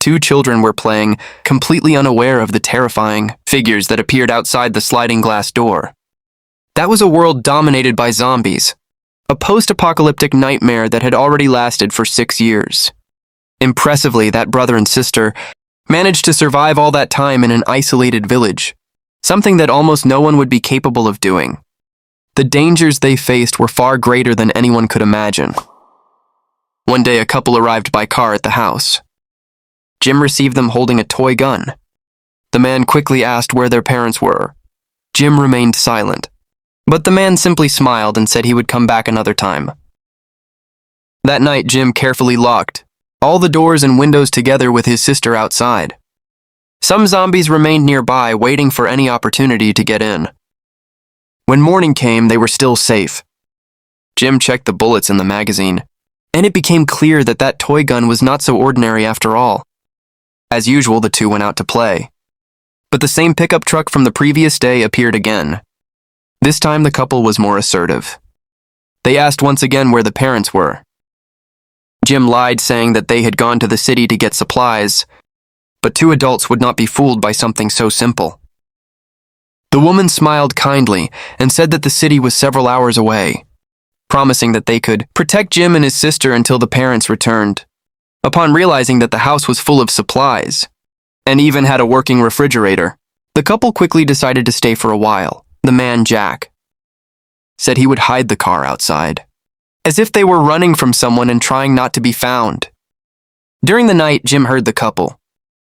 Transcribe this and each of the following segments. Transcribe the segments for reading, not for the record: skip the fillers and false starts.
two children were playing, completely unaware of the terrifying figures that appeared outside the sliding glass door. That was a world dominated by zombies, a post-apocalyptic nightmare that had already lasted for 6 years. Impressively, that brother and sister managed to survive all that time in an isolated village, something that almost no one would be capable of doing. The dangers they faced were far greater than anyone could imagine. One day, a couple arrived by car at the house. Jim received them holding a toy gun. The man quickly asked where their parents were. Jim remained silent, but the man simply smiled and said he would come back another time. That night, Jim carefully locked all the doors and windows together with his sister outside. Some zombies remained nearby, waiting for any opportunity to get in. When morning came, they were still safe. Jim checked the bullets in the magazine, and it became clear that that toy gun was not so ordinary after all. As usual, the two went out to play. But the same pickup truck from the previous day appeared again. This time the couple was more assertive. They asked once again where the parents were. Jim lied, saying that they had gone to the city to get supplies, but two adults would not be fooled by something so simple. The woman smiled kindly and said that the city was several hours away, promising that they could protect Jim and his sister until the parents returned. Upon realizing that the house was full of supplies, and even had a working refrigerator, the couple quickly decided to stay for a while. The man, Jack, said he would hide the car outside, as if they were running from someone and trying not to be found. During the night, Jim heard the couple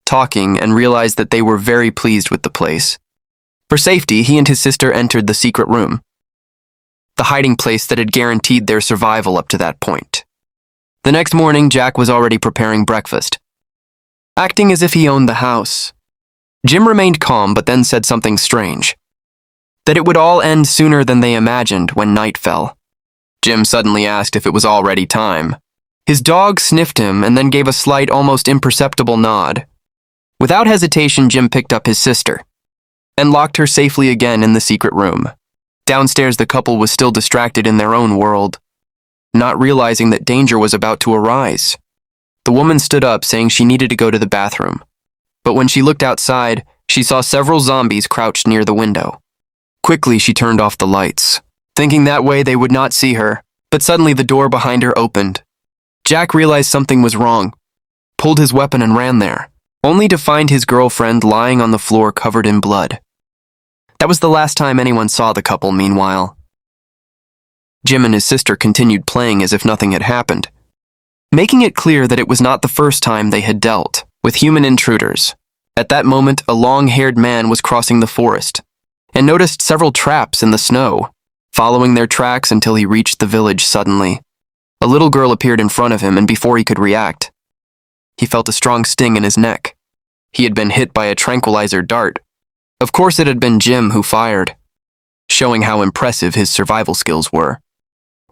talking and realized that they were very pleased with the place. For safety, he and his sister entered the secret room, the hiding place that had guaranteed their survival up to that point. The next morning, Jack was already preparing breakfast, acting as if he owned the house. Jim remained calm, but then said something strange, that it would all end sooner than they imagined when night fell. Jim suddenly asked if it was already time. His dog sniffed him and then gave a slight, almost imperceptible nod. Without hesitation, Jim picked up his sister and locked her safely again in the secret room. Downstairs, the couple was still distracted in their own world, not realizing that danger was about to arise. The woman stood up, saying she needed to go to the bathroom. But when she looked outside, she saw several zombies crouched near the window. Quickly, she turned off the lights, thinking that way they would not see her, but suddenly the door behind her opened. Jack realized something was wrong, pulled his weapon and ran there, only to find his girlfriend lying on the floor covered in blood. That was the last time anyone saw the couple, meanwhile. Jim and his sister continued playing as if nothing had happened, making it clear that it was not the first time they had dealt with human intruders. At that moment, a long-haired man was crossing the forest and noticed several traps in the snow, following their tracks until he reached the village. Suddenly, a little girl appeared in front of him, and before he could react, he felt a strong sting in his neck. He had been hit by a tranquilizer dart. Of course, it had been Jim who fired, showing how impressive his survival skills were.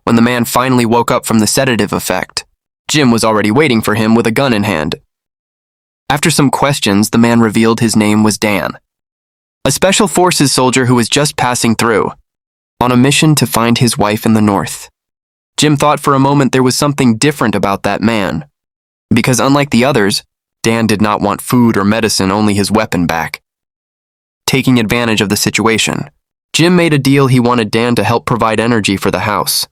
When the man finally woke up from the sedative effect, Jim was already waiting for him with a gun in hand. After some questions, the man revealed his name was Dan, a special forces soldier who was just passing through, on a mission to find his wife in the north. Jim thought for a moment there was something different about that man, because unlike the others, Dan did not want food or medicine, only his weapon back. Taking advantage of the situation, Jim made a deal. He wanted Dan to help provide energy for the house.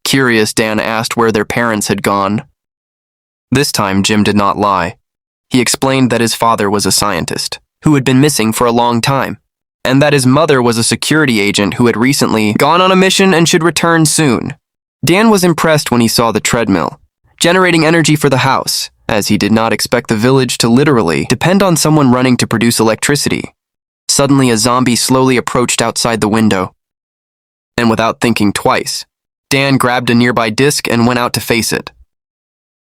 Curious, Dan asked where their parents had gone. This time, Jim did not lie. He explained that his father was a scientist who had been missing for a long time, and that his mother was a security agent who had recently gone on a mission and should return soon. Dan was impressed when he saw the treadmill, generating energy for the house, as he did not expect the village to literally depend on someone running to produce electricity. Suddenly, a zombie slowly approached outside the window, and without thinking twice, Dan grabbed a nearby disc and went out to face it.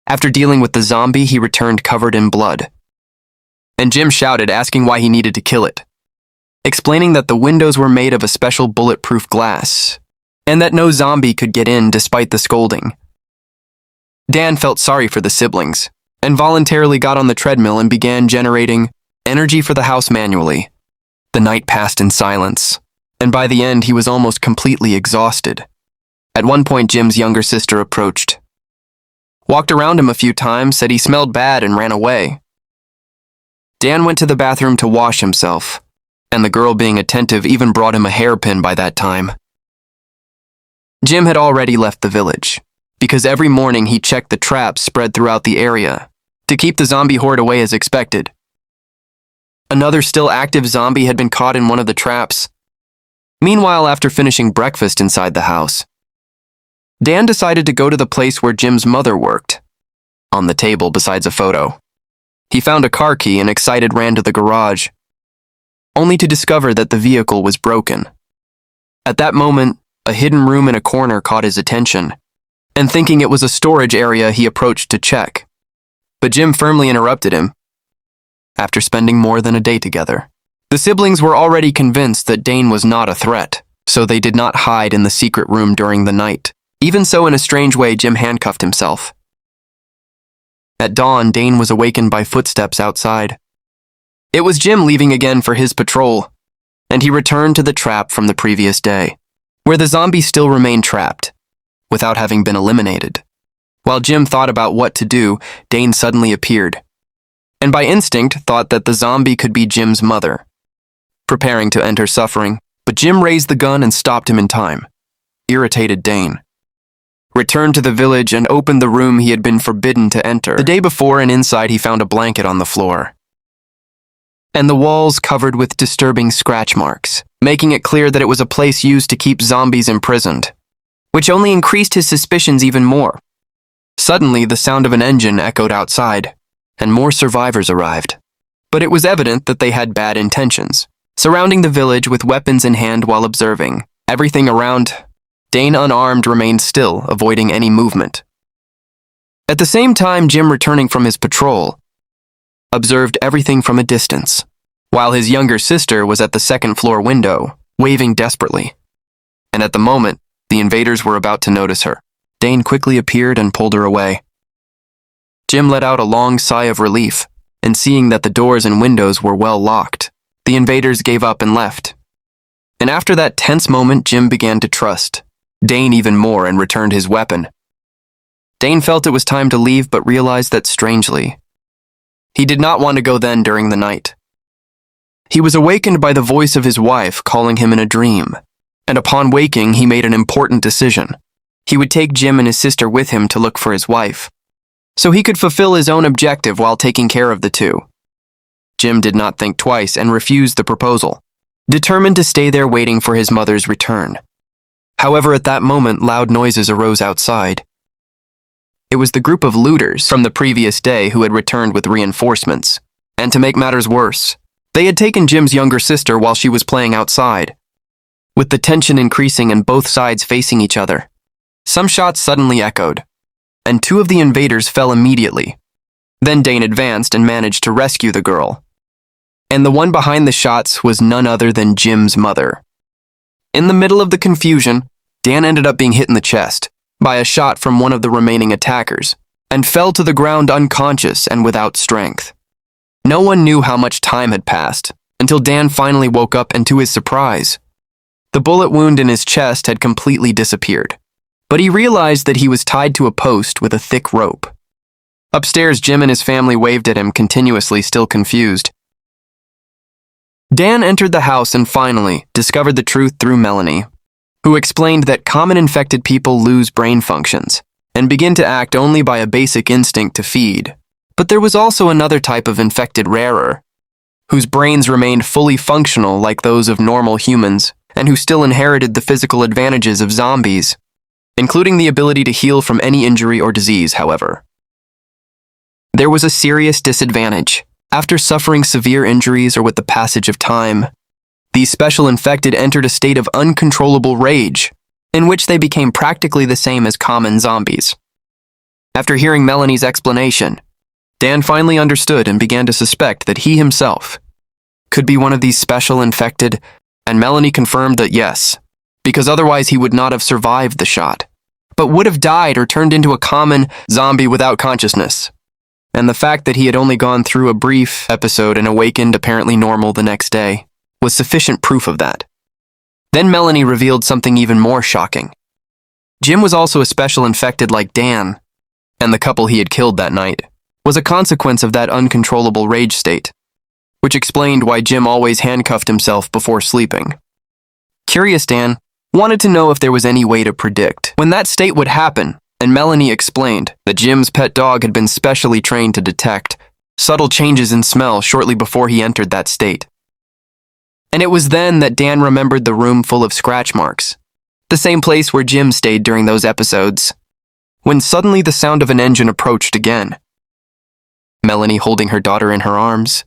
After dealing with the zombie, he returned covered in blood, and Jim shouted, asking why he needed to kill it, explaining that the windows were made of a special bulletproof glass, and that no zombie could get in despite the scolding. Dan felt sorry for the siblings, and voluntarily got on the treadmill and began generating energy for the house manually. The night passed in silence, and by the end he was almost completely exhausted. At one point, Jim's younger sister approached, walked around him a few times, said he smelled bad, and ran away. Dan went to the bathroom to wash himself, and the girl, being attentive, even brought him a hairpin by that time. Jim had already left the village, because every morning he checked the traps spread throughout the area to keep the zombie horde away as expected. Another still active zombie had been caught in one of the traps. Meanwhile, after finishing breakfast inside the house, Dan decided to go to the place where Jim's mother worked. On the table, besides a photo, he found a car key and, excited, ran to the garage, only to discover that the vehicle was broken. At that moment, a hidden room in a corner caught his attention, and thinking it was a storage area, he approached to check. But Jim firmly interrupted him. After spending more than a day together, the siblings were already convinced that Dane was not a threat, so they did not hide in the secret room during the night. Even so, in a strange way, Jim handcuffed himself. At dawn, Dane was awakened by footsteps outside. It was Jim leaving again for his patrol, and he returned to the trap from the previous day, where the zombies still remained trapped, without having been eliminated. While Jim thought about what to do, Dane suddenly appeared, and by instinct thought that the zombie could be Jim's mother, preparing to end her suffering, but Jim raised the gun and stopped him in time. Irritated, Dane returned to the village and opened the room he had been forbidden to enter the day before, and inside he found a blanket on the floor, and the walls covered with disturbing scratch marks, making it clear that it was a place used to keep zombies imprisoned, which only increased his suspicions even more. Suddenly, the sound of an engine echoed outside, and more survivors arrived. But it was evident that they had bad intentions, surrounding the village with weapons in hand while observing everything around. Dane, unarmed, remained still, avoiding any movement. At the same time, Jim, returning from his patrol, observed everything from a distance, while his younger sister was at the second-floor window, waving desperately. And at the moment, the invaders were about to notice her. Dane quickly appeared and pulled her away. Jim let out a long sigh of relief, and seeing that the doors and windows were well locked, the invaders gave up and left. And after that tense moment, Jim began to trust Dane even more and returned his weapon. Dane felt it was time to leave, but realized that, strangely, he did not want to go then during the night. He was awakened by the voice of his wife calling him in a dream, and upon waking, he made an important decision. He would take Jim and his sister with him to look for his wife, so he could fulfill his own objective while taking care of the two. Jim did not think twice and refused the proposal, determined to stay there waiting for his mother's return. However, at that moment, loud noises arose outside. It was the group of looters from the previous day who had returned with reinforcements, and to make matters worse, they had taken Jim's younger sister while she was playing outside. With the tension increasing and both sides facing each other, some shots suddenly echoed, and two of the invaders fell immediately. Then Dane advanced and managed to rescue the girl. And the one behind the shots was none other than Jim's mother. In the middle of the confusion, Dan ended up being hit in the chest by a shot from one of the remaining attackers, and fell to the ground unconscious and without strength. No one knew how much time had passed, until Dan finally woke up, and to his surprise, the bullet wound in his chest had completely disappeared. But he realized that he was tied to a post with a thick rope. Upstairs, Jim and his family waved at him continuously, still confused. Dan entered the house and finally discovered the truth through Melanie, who explained that common infected people lose brain functions and begin to act only by a basic instinct to feed. But there was also another type of infected rarer, whose brains remained fully functional like those of normal humans, and who still inherited the physical advantages of zombies, including the ability to heal from any injury or disease. However, there was a serious disadvantage. After suffering severe injuries or with the passage of time, these special infected entered a state of uncontrollable rage, in which they became practically the same as common zombies. After hearing Melanie's explanation, Dan finally understood and began to suspect that he himself could be one of these special infected, and Melanie confirmed that yes, because otherwise he would not have survived the shot, but would have died or turned into a common zombie without consciousness. And the fact that he had only gone through a brief episode and awakened apparently normal the next day was sufficient proof of that. Then Melanie revealed something even more shocking. Jim was also a special infected like Dan, and the couple he had killed that night was a consequence of that uncontrollable rage state. which explained why Jim always handcuffed himself before sleeping. Curious Dan wanted to know if there was any way to predict when that state would happen, and Melanie explained that Jim's pet dog had been specially trained to detect subtle changes in smell shortly before he entered that state. And it was then that Dan remembered the room full of scratch marks, the same place where Jim stayed during those episodes, when suddenly the sound of an engine approached again. Melanie, holding her daughter in her arms,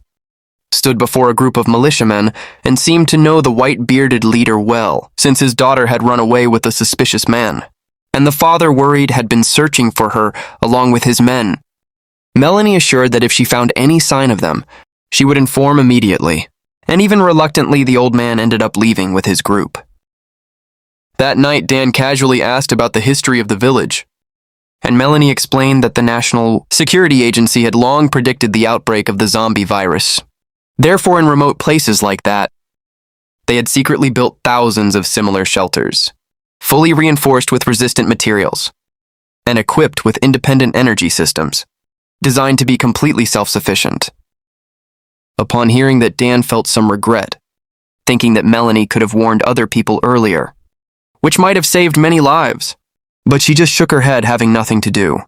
stood before a group of militiamen and seemed to know the white-bearded leader well, since his daughter had run away with a suspicious man, and the father, worried, had been searching for her along with his men. Melanie assured that if she found any sign of them, she would inform immediately, and even reluctantly the old man ended up leaving with his group. That night, Dan casually asked about the history of the village, and Melanie explained that the National Security Agency had long predicted the outbreak of the zombie virus. Therefore, in remote places like that, they had secretly built thousands of similar shelters, fully reinforced with resistant materials, and equipped with independent energy systems, designed to be completely self-sufficient. Upon hearing that, Dan felt some regret, thinking that Melanie could have warned other people earlier, which might have saved many lives. But she just shook her head, having nothing to do,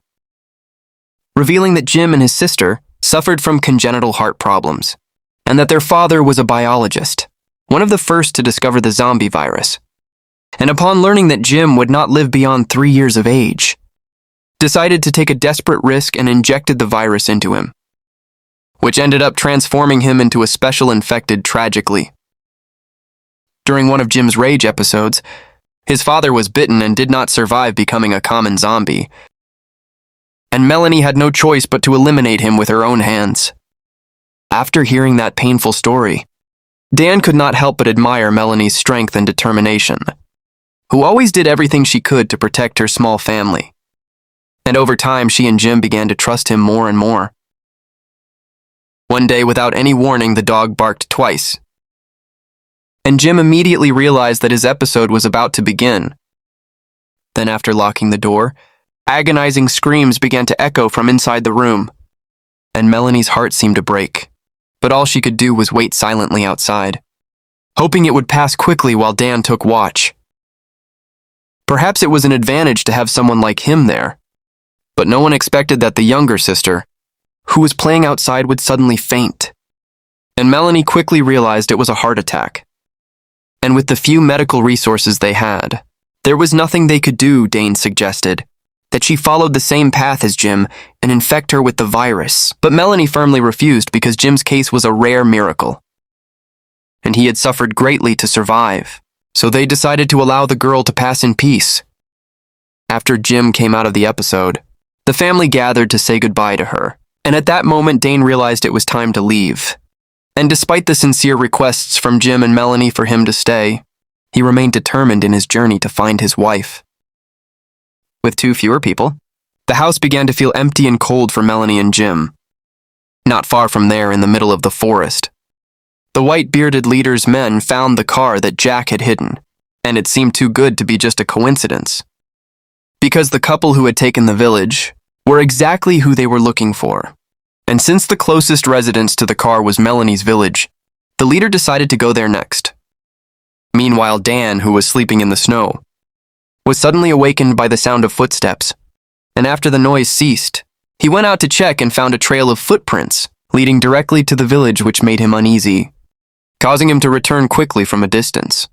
revealing that Jim and his sister suffered from congenital heart problems, and that their father was a biologist, one of the first to discover the zombie virus. And upon learning that Jim would not live beyond 3 years of age, decided to take a desperate risk and injected the virus into him, which ended up transforming him into a special infected tragically. During one of Jim's rage episodes, his father was bitten and did not survive becoming a common zombie, and Melanie had no choice but to eliminate him with her own hands. After hearing that painful story, Dan could not help but admire Melanie's strength and determination, who always did everything she could to protect her small family. And over time, she and Jim began to trust him more and more. One day, without any warning, the dog barked twice, and Jim immediately realized that his episode was about to begin. Then, after locking the door, agonizing screams began to echo from inside the room, and Melanie's heart seemed to break, but all she could do was wait silently outside, hoping it would pass quickly while Dan took watch. Perhaps it was an advantage to have someone like him there, but no one expected that the younger sister, who was playing outside, would suddenly faint, and Melanie quickly realized it was a heart attack. And with the few medical resources they had, there was nothing they could do. Dane suggested that she followed the same path as Jim and infect her with the virus, but Melanie firmly refused because Jim's case was a rare miracle, and he had suffered greatly to survive, so they decided to allow the girl to pass in peace. After Jim came out of the episode, the family gathered to say goodbye to her, and at that moment Dane realized it was time to leave. And despite the sincere requests from Jim and Melanie for him to stay, he remained determined in his journey to find his wife. With 2 fewer people, the house began to feel empty and cold for Melanie and Jim. Not far from there, in the middle of the forest, the white-bearded leader's men found the car that Jack had hidden, and it seemed too good to be just a coincidence, because the couple who had taken the village were exactly who they were looking for. And since the closest residence to the car was Melanie's village, the leader decided to go there next. Meanwhile, Dan, who was sleeping in the snow, was suddenly awakened by the sound of footsteps, and after the noise ceased, he went out to check and found a trail of footprints leading directly to the village, which made him uneasy, causing him to return quickly from a distance.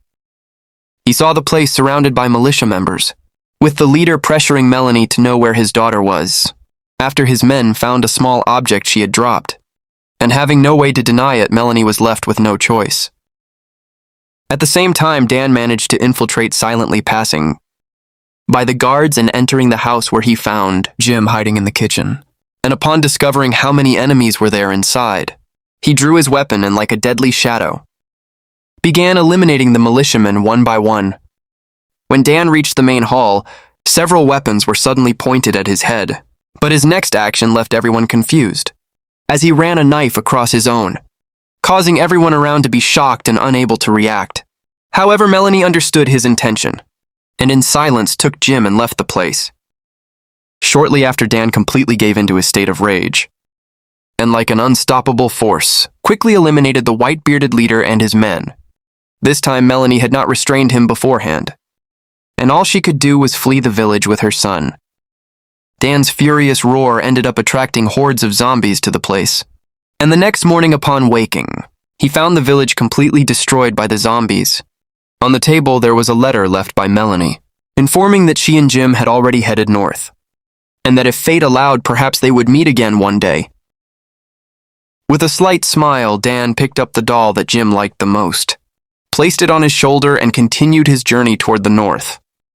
He saw the place surrounded by militia members, with the leader pressuring Melanie to know where his daughter was, after his men found a small object she had dropped, and having no way to deny it, Melanie was left with no choice. At the same time, Dan managed to infiltrate, silently passing by the guards and entering the house, where he found Jim hiding in the kitchen. And upon discovering how many enemies were there inside, he drew his weapon and, like a deadly shadow, began eliminating the militiamen one by one. When Dan reached the main hall, several weapons were suddenly pointed at his head, but his next action left everyone confused, as he ran a knife across his own, causing everyone around to be shocked and unable to react. However, Melanie understood his intention, and in silence took Jim and left the place. Shortly after, Dan completely gave into his state of rage, and like an unstoppable force, quickly eliminated the white-bearded leader and his men. This time Melanie had not restrained him beforehand, and all she could do was flee the village with her son. Dan's furious roar ended up attracting hordes of zombies to the place, and the next morning upon waking, he found the village completely destroyed by the zombies. On the table there was a letter left by Melanie, informing that she and Jim had already headed north, and that if fate allowed, perhaps they would meet again one day. With a slight smile, Dan picked up the doll that Jim liked the most, placed it on his shoulder, and continued his journey toward the north.